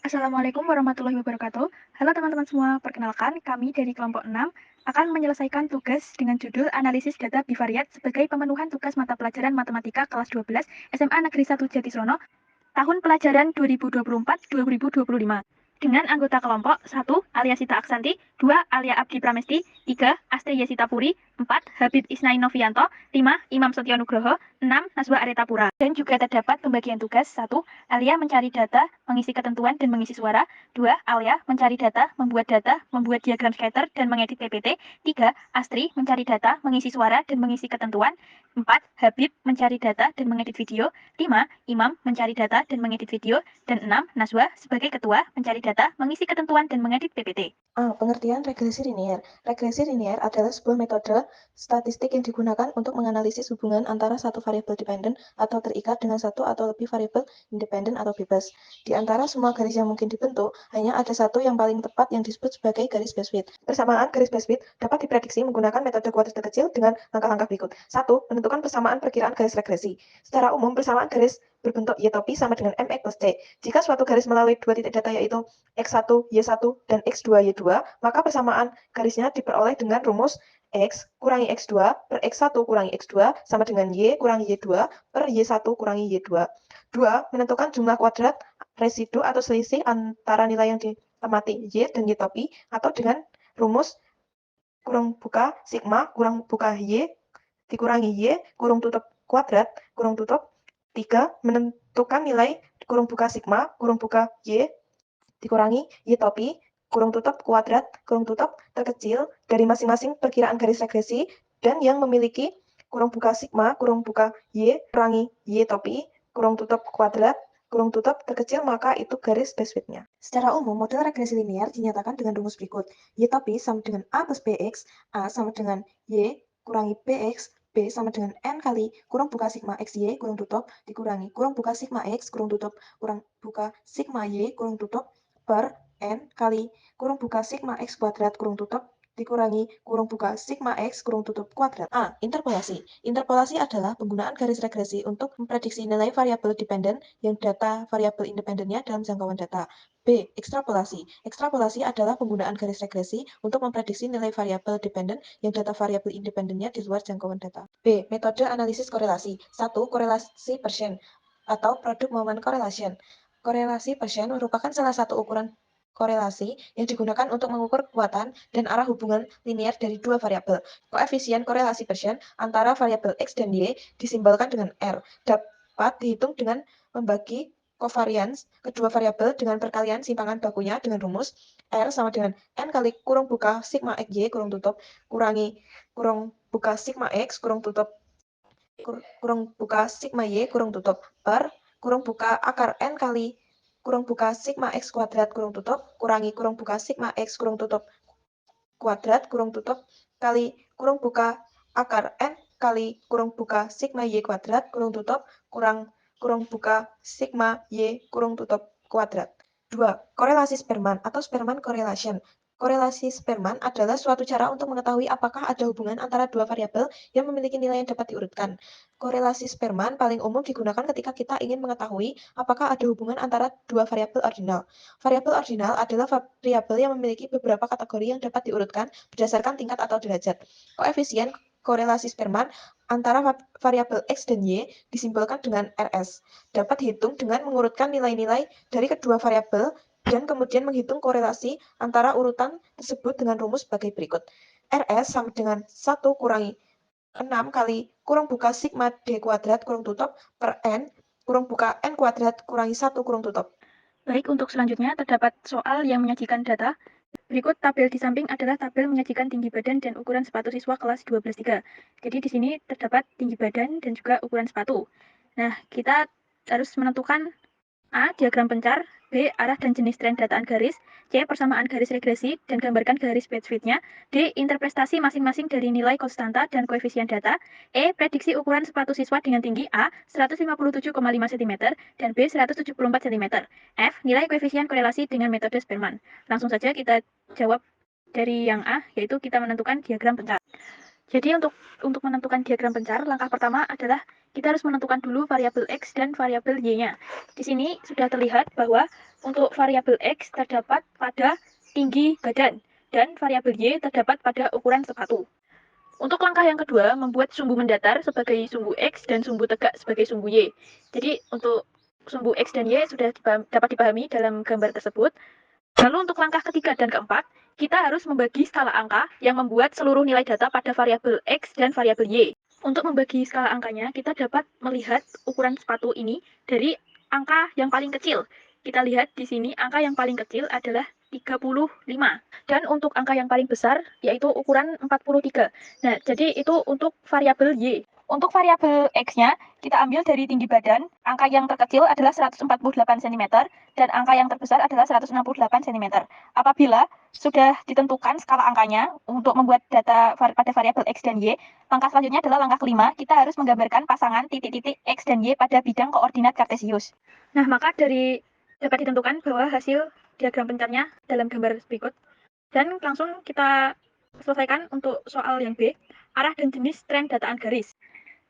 Assalamualaikum warahmatullahi wabarakatuh. Halo teman-teman semua, perkenalkan kami dari kelompok 6 akan menyelesaikan tugas dengan judul Analisis Data Bivariat sebagai pemenuhan tugas mata pelajaran Matematika kelas 12 SMA Negeri 1 Jatisrono tahun pelajaran 2024-2025. Dengan anggota kelompok 1. Alia Sita Aksanti, 2. Alia Abdi Pramesti, 3. Astri Yesita Puri, 4. Habib Isnai Novianto, 5. Imam Setio Nugroho, 6. Naswa Aretapura. Dan juga terdapat pembagian tugas 1. Alia mencari data, mengisi ketentuan dan mengisi suara, 2. Alia mencari data, membuat diagram scatter dan mengedit PPT, 3. Astri mencari data, mengisi suara dan mengisi ketentuan, 4. Habib mencari data dan mengedit video, 5. Imam mencari data dan mengedit video, dan 6. Naswa sebagai ketua mencari data, mengisi ketentuan dan mengedit PPT. Pengertian regresi linier. Regresi linier adalah sebuah metode statistik yang digunakan untuk menganalisis hubungan antara satu variabel dependen atau terikat dengan satu atau lebih variabel independen atau bebas. Di antara semua garis yang mungkin dibentuk, hanya ada satu yang paling tepat yang disebut sebagai garis Base-Width. Persamaan garis Base-Width dapat diprediksi menggunakan metode kuadrat terkecil dengan langkah-langkah berikut. 1. Menentukan persamaan perkiraan garis regresi. Secara umum, persamaan garis berbentuk Y topi sama dengan MX plus C. Jika suatu garis melalui dua titik data yaitu X1, Y1, dan X2, Y2, maka persamaan garisnya diperoleh dengan rumus X kurangi X2 per X1 kurangi X2 sama dengan Y kurangi Y2 per Y1 kurangi Y2. 2. Menentukan jumlah kuadrat residu atau selisih antara nilai yang diamati Y dan Y topi atau dengan rumus kurung buka sigma kurang buka Y dikurangi Y kurung tutup kuadrat kurung tutup. 3. Menentukan nilai kurung buka sigma kurung buka Y dikurangi Y topi kurung tutup kuadrat kurung tutup terkecil dari masing-masing perkiraan garis regresi dan yang memiliki kurung buka sigma kurung buka Y kurangi Y topi kurung tutup kuadrat kurung tutup terkecil, maka itu garis Base-Width-nya. Secara umum, model regresi linear dinyatakan dengan rumus berikut. Y topi sama dengan A plus BX, A sama dengan Y kurangi BX, B sama dengan N kali kurung buka sigma XY kurung tutup dikurangi kurung buka sigma X kurung tutup kurang buka sigma Y kurung tutup per N kali kurung buka sigma X kuadrat kurung tutup dikurangi kurung buka sigma X kurung tutup kuadrat. A. Interpolasi. Interpolasi adalah penggunaan garis regresi untuk memprediksi nilai variabel dependen yang data variabel independennya dalam jangkauan data. B. Ekstrapolasi. Ekstrapolasi adalah penggunaan garis regresi untuk memprediksi nilai variabel dependen yang data variabel independennya di luar jangkauan data. B. Metode analisis korelasi. 1. Korelasi Pearson atau product moment correlation. Korelasi Pearson merupakan salah satu ukuran korelasi yang digunakan untuk mengukur kekuatan dan arah hubungan linear dari dua variabel. Koefisien korelasi Pearson antara variabel X dan Y disimbolkan dengan R. Dapat dihitung dengan membagi covariance kedua variabel dengan perkalian simpangan bakunya dengan rumus R sama dengan N kali kurung buka sigma XY kurung tutup kurangi kurung buka sigma X kurung tutup kurung buka sigma Y kurung tutup per kurung buka akar N kali kurung buka sigma X kuadrat kurung tutup kurangi kurung buka sigma X kurung tutup kuadrat kurung tutup kali kurung buka akar N kali kurung buka sigma Y kuadrat kurung tutup kurung buka sigma Y kurung tutup kuadrat. 2. Korelasi Spearman atau Spearman correlation. Korelasi Spearman adalah suatu cara untuk mengetahui apakah ada hubungan antara dua variabel yang memiliki nilai yang dapat diurutkan. Korelasi Spearman paling umum digunakan ketika kita ingin mengetahui apakah ada hubungan antara dua variabel ordinal. Variabel ordinal adalah variabel yang memiliki beberapa kategori yang dapat diurutkan berdasarkan tingkat atau derajat. Koefisien korelasi Spearman antara variabel X dan Y disimbolkan dengan RS. Dapat dihitung dengan mengurutkan nilai-nilai dari kedua variabel dan kemudian menghitung korelasi antara urutan tersebut dengan rumus sebagai berikut. RS sama dengan 1 kurangi 6 kali kurung buka sigma D kuadrat kurung tutup per N kurung buka N kuadrat kurangi 1 kurung tutup. Baik, untuk selanjutnya terdapat soal yang menyajikan data. Berikut tabel di samping adalah tabel menyajikan tinggi badan dan ukuran sepatu siswa kelas 12-3. Jadi di sini terdapat tinggi badan dan juga ukuran sepatu. Nah, kita harus menentukan A. Diagram pencar, B. Arah dan jenis tren dataan garis, C. Persamaan garis regresi dan gambarkan garis Base-Width-nya, D. Interpretasi masing-masing dari nilai konstanta dan koefisien data, E. Prediksi ukuran sepatu siswa dengan tinggi A. 157,5 cm dan B. 174 cm, F. Nilai koefisien korelasi dengan metode Spearman. Langsung saja kita jawab dari yang A, yaitu kita menentukan diagram pencar. Jadi untuk menentukan diagram pencar, langkah pertama adalah kita harus menentukan dulu variabel X dan variabel Y-nya. Di sini sudah terlihat bahwa untuk variabel X terdapat pada tinggi badan dan variabel Y terdapat pada ukuran sepatu. Untuk langkah yang kedua, membuat sumbu mendatar sebagai sumbu X dan sumbu tegak sebagai sumbu Y. Jadi untuk sumbu X dan Y sudah dapat dipahami dalam gambar tersebut. Lalu untuk langkah ketiga dan keempat, kita harus membagi skala angka yang membuat seluruh nilai data pada variabel X dan variabel Y. Untuk membagi skala angkanya, kita dapat melihat ukuran sepatu ini dari angka yang paling kecil. Kita lihat di sini angka yang paling kecil adalah 35. Dan untuk angka yang paling besar yaitu ukuran 43. Nah, jadi itu untuk variabel Y. Untuk variabel X-nya, kita ambil dari tinggi badan. Angka yang terkecil adalah 148 cm dan angka yang terbesar adalah 168 cm. Apabila sudah ditentukan skala angkanya untuk membuat data pada variabel X dan Y, langkah selanjutnya adalah langkah kelima, kita harus menggambarkan pasangan titik-titik X dan Y pada bidang koordinat kartesius. Nah, maka dapat ditentukan bahwa hasil diagram pencarnya dalam gambar berikut. Dan langsung kita selesaikan untuk soal yang B, arah dan jenis tren dataan garis.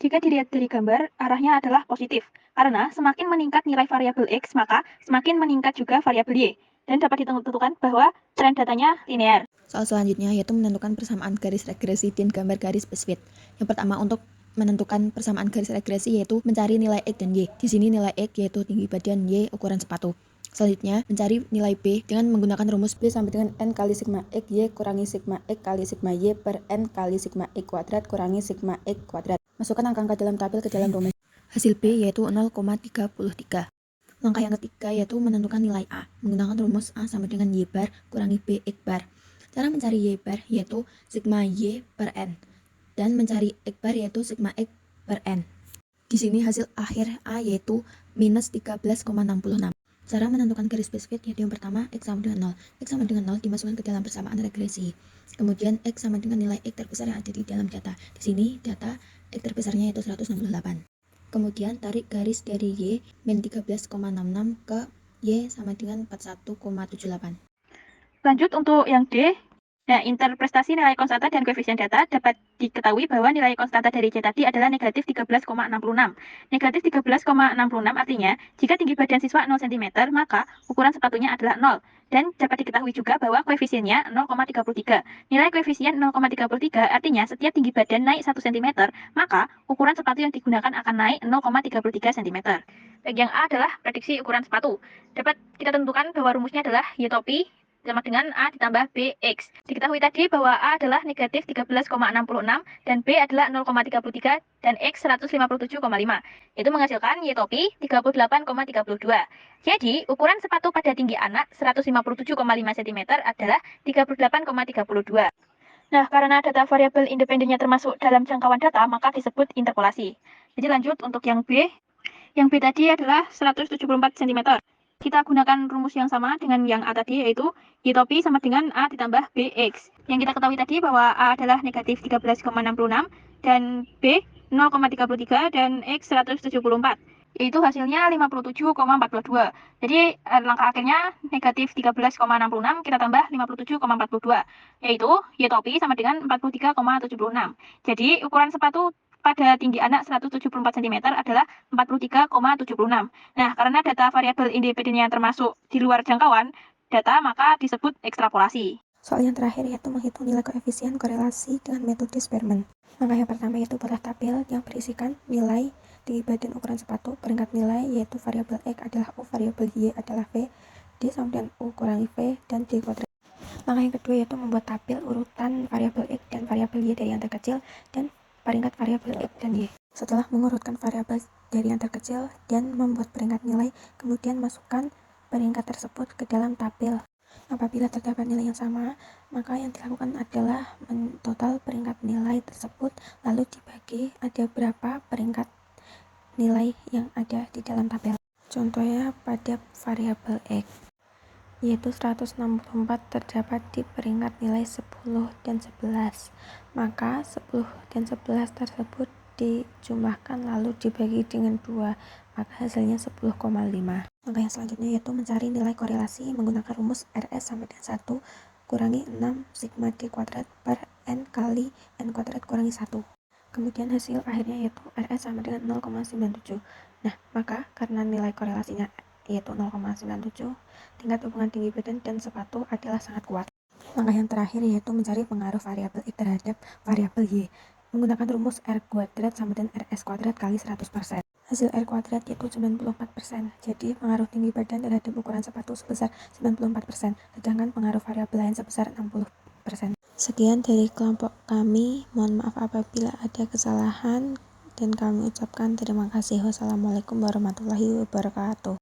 Jika dilihat dari gambar, arahnya adalah positif, karena semakin meningkat nilai variabel X, maka semakin meningkat juga variabel Y. Dan dapat ditentukan bahwa tren datanya linear. Soal selanjutnya yaitu menentukan persamaan garis regresi dan gambar garis biskuit. Yang pertama, untuk menentukan persamaan garis regresi yaitu mencari nilai X dan Y. Di sini nilai X yaitu tinggi badan, Y ukuran sepatu. Selanjutnya, mencari nilai B dengan menggunakan rumus B sama dengan N kali sigma X Y kurangi sigma X kali sigma Y per N kali sigma X kuadrat kurangi sigma X kuadrat. Masukkan angka-angka dalam tabel ke dalam rumus. Hasil B yaitu 0,33. Langkah yang ketiga yaitu menentukan nilai A. Menggunakan rumus A sama dengan Y bar kurangi B X bar. Cara mencari Y bar yaitu sigma Y per N. Dan mencari X bar yaitu sigma X per N. Di sini hasil akhir A yaitu minus 13,66. Cara menentukan garis biskuit yaitu yang pertama X sama dengan 0. X sama dengan 0 dimasukkan ke dalam persamaan regresi. Kemudian X sama dengan nilai X terbesar yang ada di dalam data. Di sini data X terbesarnya yaitu 168. Kemudian tarik garis dari Y min 13,66 ke Y sama dengan 41,78. Lanjut untuk yang D. Nah, interpretasi nilai konstanta dan koefisien data dapat diketahui bahwa nilai konstanta dari C tadi adalah negatif 13,66. Negatif 13,66 artinya, jika tinggi badan siswa 0 cm, maka ukuran sepatunya adalah 0. Dan dapat diketahui juga bahwa koefisiennya 0,33. Nilai koefisien 0,33 artinya setiap tinggi badan naik 1 cm, maka ukuran sepatu yang digunakan akan naik 0,33 cm. Bagian A adalah prediksi ukuran sepatu. Dapat kita tentukan bahwa rumusnya adalah Y topi sama dengan A ditambah BX. Diketahui tadi bahwa A adalah negatif 13,66 dan B adalah 0,33 dan X 157,5. Itu menghasilkan Y topi 38,32. Jadi, ukuran sepatu pada tinggi anak 157,5 cm adalah 38,32. Nah, karena data variabel independennya termasuk dalam jangkauan data, maka disebut interpolasi. Jadi lanjut untuk yang B. Yang B tadi adalah 174 cm. Kita gunakan rumus yang sama dengan yang A tadi, yaitu Y topi sama dengan A ditambah BX. Yang kita ketahui tadi bahwa A adalah negatif 13,66 dan B 0,33 dan X 174. Yaitu hasilnya 57,42. Jadi langkah akhirnya negatif 13,66 kita tambah 57,42. Yaitu Y topi sama dengan 43,76. Jadi ukuran sepatu pada tinggi anak 174 cm adalah 43,76. Nah, karena data variabel independennya termasuk di luar jangkauan data, maka disebut ekstrapolasi. Soal yang terakhir yaitu menghitung nilai koefisien korelasi dengan metode Spearman. Langkah yang pertama yaitu buatlah tabel yang berisikan nilai tinggi badan ukuran sepatu, peringkat nilai yaitu variabel X adalah U, variabel Y adalah V, D sama dengan U kurangi V, dan D kuadrat. Langkah yang kedua yaitu membuat tabel urutan variabel X dan variabel Y dari yang terkecil dan peringkat variabel X dan Y. Setelah mengurutkan variabel dari yang terkecil dan membuat peringkat nilai, kemudian masukkan peringkat tersebut ke dalam tabel. Apabila terdapat nilai yang sama, maka yang dilakukan adalah mentotal peringkat nilai tersebut, lalu dibagi ada berapa peringkat nilai yang ada di dalam tabel. Contohnya pada variabel X, yaitu 164 terdapat di peringkat nilai 10 dan 11. Maka 10 dan 11 tersebut dijumlahkan lalu dibagi dengan 2, maka hasilnya 10,5. Langkah yang selanjutnya yaitu mencari nilai korelasi menggunakan rumus RS sama dengan 1 kurangi 6 sigma D kuadrat per N kali N kuadrat kurangi 1. Kemudian hasil akhirnya yaitu RS sama dengan 0,97. Nah, maka karena nilai korelasinya yaitu 0,97, tingkat hubungan tinggi badan dan sepatu adalah sangat kuat. Langkah yang terakhir yaitu mencari pengaruh variabel X terhadap variabel Y. Menggunakan rumus R kuadrat sama dengan RS kuadrat kali 100%. Hasil R kuadrat yaitu 94%. Jadi pengaruh tinggi badan terhadap ukuran sepatu sebesar 94%, sedangkan pengaruh variabel lain sebesar 60%. Sekian dari kelompok kami. Mohon maaf apabila ada kesalahan dan kami ucapkan terima kasih. Wassalamualaikum warahmatullahi wabarakatuh.